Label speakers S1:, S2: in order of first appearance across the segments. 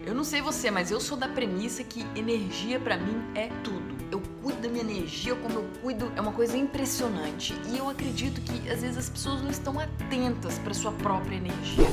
S1: Eu não sei você, mas eu sou da premissa que energia pra mim é tudo. Eu cuido da minha energia, como eu cuido, é uma coisa impressionante. E eu acredito que às vezes as pessoas não estão atentas para sua própria energia.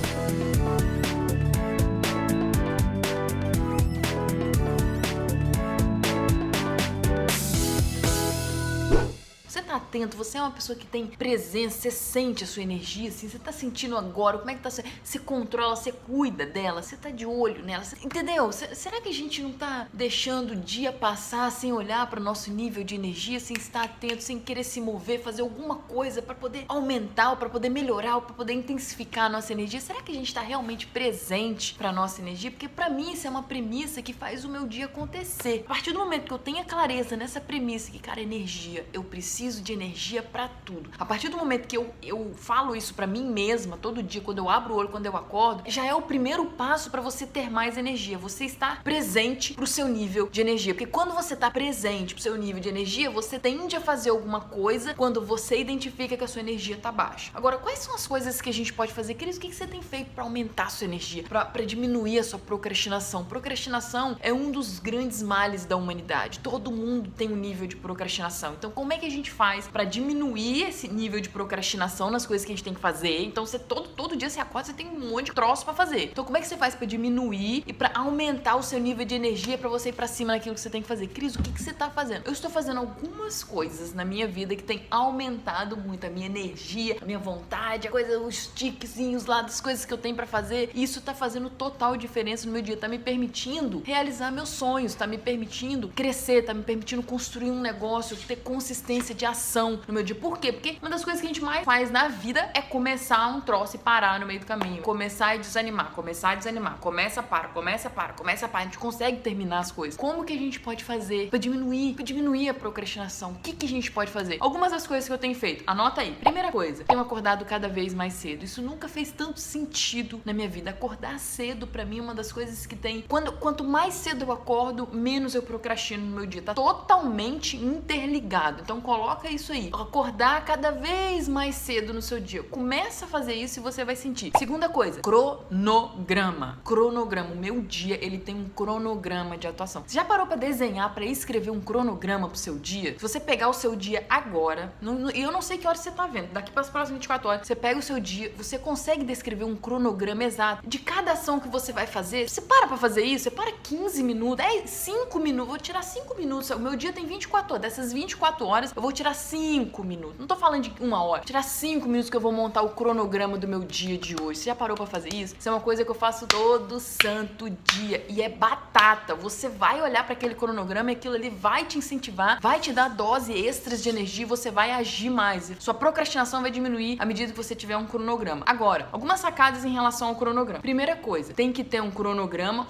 S1: Você tá atento? Você é uma pessoa que tem presença, você sente a sua energia, assim, você tá sentindo agora, como é que tá? Você controla, você cuida dela, você tá de olho nela, entendeu? Será que a gente não tá deixando o dia passar sem olhar para o nosso nível de energia, sem estar atento, sem querer se mover, fazer alguma coisa para poder aumentar, ou para poder melhorar, ou para poder intensificar a nossa energia? Será que a gente tá realmente presente para nossa energia? Porque para mim isso é uma premissa que faz o meu dia acontecer. A partir do momento que eu tenho a clareza nessa premissa que, cara, energia, eu preciso de energia pra tudo. A partir do momento que eu falo isso pra mim mesma, todo dia, quando eu abro o olho, quando eu acordo, já é o primeiro passo pra você ter mais energia. Você estar presente pro seu nível de energia. Porque quando você tá presente pro seu nível de energia, você tende a fazer alguma coisa quando você identifica que a sua energia tá baixa. Agora, quais são as coisas que a gente pode fazer? Cris, o que você tem feito pra aumentar a sua energia? Pra diminuir a sua procrastinação? Procrastinação é um dos grandes males da humanidade. Todo mundo tem um nível de procrastinação. Então, como é que a gente faz para diminuir esse nível de procrastinação nas coisas que a gente tem que fazer? Então você todo dia você acorda, você tem um monte de troço para fazer. Então como é que você faz para diminuir e para aumentar o seu nível de energia para você ir para cima naquilo que você tem que fazer? Cris, o que você tá fazendo? Eu estou fazendo algumas coisas na minha vida que tem aumentado muito a minha energia, a minha vontade, a coisa, os tiquezinhos lá das coisas que eu tenho para fazer. E isso tá fazendo total diferença no meu dia, tá me permitindo realizar meus sonhos, tá me permitindo crescer, tá me permitindo construir um negócio, ter consistência de ação no meu dia. Por quê? Porque uma das coisas que a gente mais faz na vida é começar um troço e parar no meio do caminho. Começar e desanimar, começar e desanimar. Começa, para, começa, para, começa, para. A gente consegue terminar as coisas. Como que a gente pode fazer pra diminuir a procrastinação? O que a gente pode fazer? Algumas das coisas que eu tenho feito. Anota aí. Primeira coisa, tenho acordado cada vez mais cedo. Isso nunca fez tanto sentido na minha vida. Acordar cedo, pra mim, é uma das coisas que tem... Quanto mais cedo eu acordo, menos eu procrastino no meu dia. Tá totalmente interligado. Então, coloca isso aí. Acordar cada vez mais cedo no seu dia. Começa a fazer isso e você vai sentir. Segunda coisa, cronograma. Cronograma. O meu dia, ele tem um cronograma de atuação. Você já parou pra desenhar, pra escrever um cronograma pro seu dia? Se você pegar o seu dia agora, e eu não sei que hora você tá vendo, daqui pras próximas 24 horas, você pega o seu dia, você consegue descrever um cronograma exato de cada ação que você vai fazer. Você para pra fazer isso, você para 15 minutos, 5 minutos, vou tirar 5 minutos. O meu dia tem 24 horas. Dessas 24 horas, eu vou tirar 5 minutos. Não tô falando de 1 hora. Vou tirar 5 minutos que eu vou montar o cronograma do meu dia de hoje. Você já parou pra fazer isso? Isso é uma coisa que eu faço todo santo dia. E é batata. Você vai olhar pra aquele cronograma e aquilo ali vai te incentivar, vai te dar dose extras de energia e você vai agir mais. Sua procrastinação vai diminuir à medida que você tiver um cronograma. Agora, algumas sacadas em relação ao cronograma. Primeira coisa, tem que ter um cronograma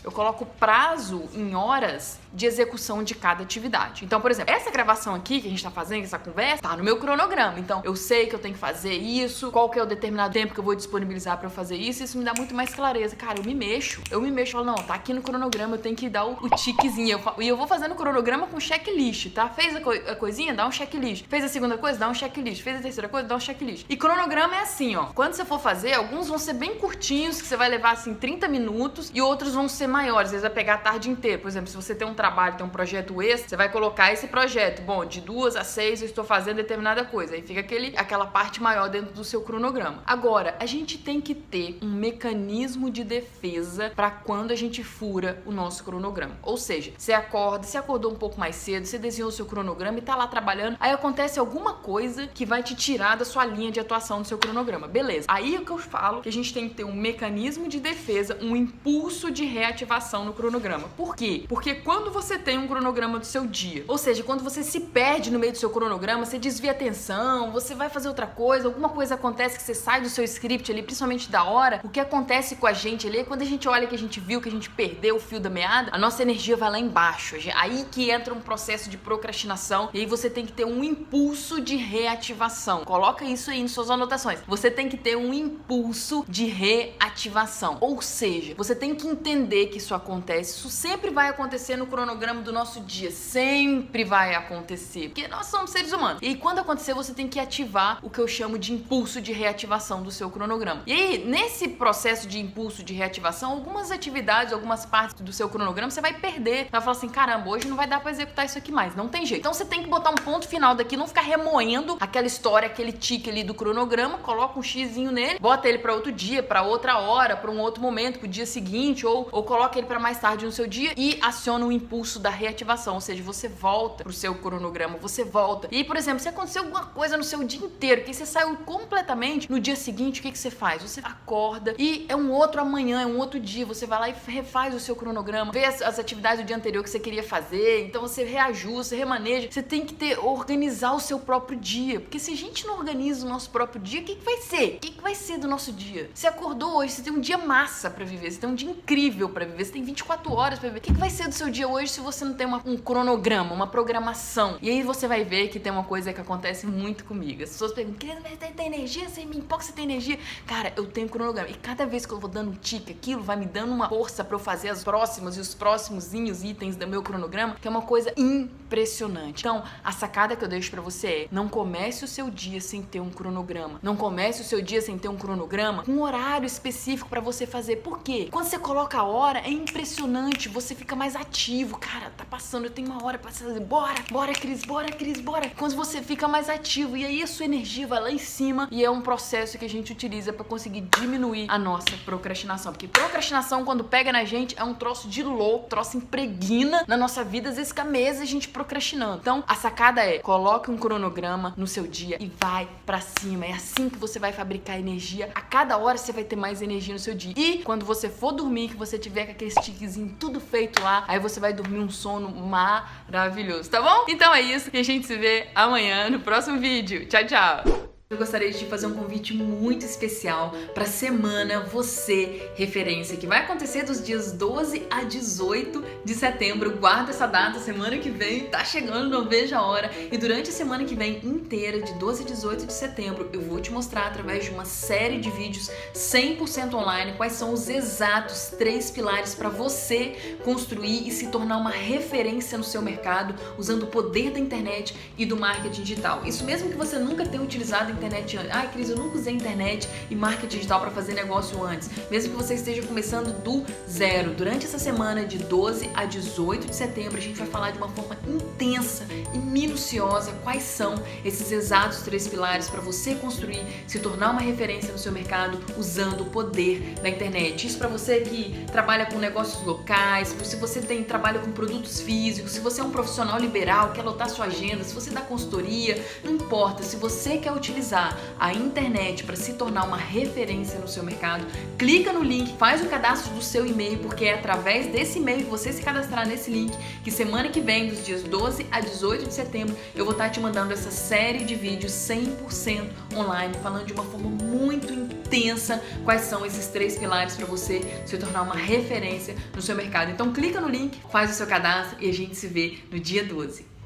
S1: eu coloco prazo em horas de execução de cada atividade. Então, por exemplo, essa gravação aqui que a gente tá fazendo, essa conversa, tá no meu cronograma. Então, eu sei que eu tenho que fazer isso, qual que é o determinado tempo que eu vou disponibilizar pra eu fazer isso, isso me dá muito mais clareza. Cara, eu me mexo, falo, não, tá aqui no cronograma, eu tenho que dar o tiquezinho. E eu vou fazendo o cronograma com checklist, tá? Fez a coisinha, dá um checklist. Fez a segunda coisa, dá um checklist. Fez a terceira coisa, dá um checklist. E cronograma é assim, ó. Quando você for fazer, alguns vão ser bem curtinhos, que você vai levar, assim, 30 minutos, e outros vão ser maiores, às vezes vai pegar a tarde inteira. Por exemplo, se você tem um trabalho, tem um projeto extra, você vai colocar esse projeto. Bom, de 2 a 6 eu estou fazendo determinada coisa. Aí fica aquela parte maior dentro do seu cronograma. Agora, a gente tem que ter um mecanismo de defesa para quando a gente fura o nosso cronograma. Ou seja, você acordou um pouco mais cedo, você desenhou o seu cronograma e tá lá trabalhando, aí acontece alguma coisa que vai te tirar da sua linha de atuação do seu cronograma. Beleza. Aí é que eu falo que a gente tem que ter um mecanismo de defesa, um impulso de reativação no cronograma. Por quê? Porque quando você tem um cronograma do seu dia, ou seja, quando você se perde no meio do seu cronograma, você desvia a atenção, você vai fazer outra coisa, alguma coisa acontece que você sai do seu script ali, principalmente da hora, o que acontece com a gente ali é quando a gente olha que a gente viu, que a gente perdeu o fio da meada, a nossa energia vai lá embaixo. Aí que entra um processo de procrastinação e aí você tem que ter um impulso de reativação. Coloca isso aí em suas anotações. Você tem que ter um impulso de reativação. Ou seja, você tem que entender que isso acontece, isso sempre vai acontecer no cronograma do nosso dia, sempre vai acontecer, porque nós somos somos seres humanos. E quando acontecer, você tem que ativar o que eu chamo de impulso de reativação do seu cronograma. E aí, nesse processo de impulso de reativação, algumas atividades, algumas partes do seu cronograma você vai perder. Você vai falar assim, caramba, hoje não vai dar pra executar isso aqui mais. Não tem jeito. Então você tem que botar um ponto final daqui, não ficar remoendo aquela história, aquele tique ali do cronograma, coloca um xizinho nele, bota ele pra outro dia, pra outra hora, pra um outro momento, pro dia seguinte, ou coloca ele pra mais tarde no seu dia e aciona o impulso da reativação, ou seja, você volta pro seu cronograma, você volta. E, por exemplo, se aconteceu alguma coisa no seu dia inteiro, que você saiu completamente, no dia seguinte, o que você faz? Você acorda e é um outro amanhã, é um outro dia, você vai lá e refaz o seu cronograma, vê as atividades do dia anterior que você queria fazer, então você reajusta, remaneja. Você tem que organizar o seu próprio dia, porque se a gente não organiza o nosso próprio dia, o que vai ser? O que vai ser do nosso dia? Você acordou hoje, você tem um dia massa pra viver, você tem um dia incrível pra viver, você tem 24 horas pra viver. O que vai ser do seu dia hoje se você não tem um cronograma, uma programação? E aí você vai ver que tem uma coisa que acontece muito comigo. As pessoas perguntam, querida, mas você tem energia? Você me empolga, você tem energia? Cara, eu tenho cronograma. E cada vez que eu vou dando um tique, aquilo vai me dando uma força pra eu fazer as próximas e os próximos itens do meu cronograma, que é uma coisa impressionante. Então, a sacada que eu deixo pra você é, não comece o seu dia sem ter um cronograma. Não comece o seu dia sem ter um cronograma com um horário específico pra você fazer. Por quê? Quando você coloca a hora, é impressionante, você fica mais ativo. Cara, tá passando, eu tenho uma hora pra fazer. Bora, Cris, bora. Quando você fica mais ativo, e aí a sua energia vai lá em cima, e é um processo que a gente utiliza pra conseguir diminuir a nossa procrastinação. Porque procrastinação, quando pega na gente, é um troço de louco, troço impregna na nossa vida, às vezes fica meses a gente procrastinando. Então, a sacada é, coloque um cronograma no seu dia e vai pra cima. É assim que você vai fabricar energia. A cada hora você vai ter mais energia no seu dia. E quando você for dormir, que você tiver com aquele tiquezinho tudo feito lá, aí você vai dormir um sono maravilhoso, tá bom? Então é isso, e a gente se vê amanhã no próximo vídeo. Tchau, tchau! Eu gostaria de te fazer um convite muito especial para a Semana Você Referência, que vai acontecer dos dias 12 a 18 de setembro. Guarda essa data, semana que vem tá chegando, não vejo a hora. E durante a semana que vem inteira, de 12 a 18 de setembro, eu vou te mostrar através de uma série de vídeos 100% online quais são os exatos 3 pilares para você construir e se tornar uma referência no seu mercado usando o poder da internet e do marketing digital. Isso mesmo que você nunca tenha utilizado internet antes. Ai, Cris, eu nunca usei internet e marketing digital para fazer negócio antes. Mesmo que você esteja começando do zero. Durante essa semana de 12 a 18 de setembro, a gente vai falar de uma forma intensa e minuciosa quais são esses exatos 3 pilares para você construir, se tornar uma referência no seu mercado usando o poder da internet. Isso para você que trabalha com negócios locais, se você trabalha com produtos físicos, se você é um profissional liberal, quer lotar sua agenda, se você dá consultoria, não importa. Se você quer utilizar a internet para se tornar uma referência no seu mercado, clica no link, faz o cadastro do seu e-mail, porque é através desse e-mail que você se cadastrar nesse link, que semana que vem, dos dias 12 a 18 de setembro, eu vou estar te mandando essa série de vídeos 100% online, falando de uma forma muito intensa quais são esses 3 pilares para você se tornar uma referência no seu mercado. Então clica no link, faz o seu cadastro e a gente se vê no dia 12.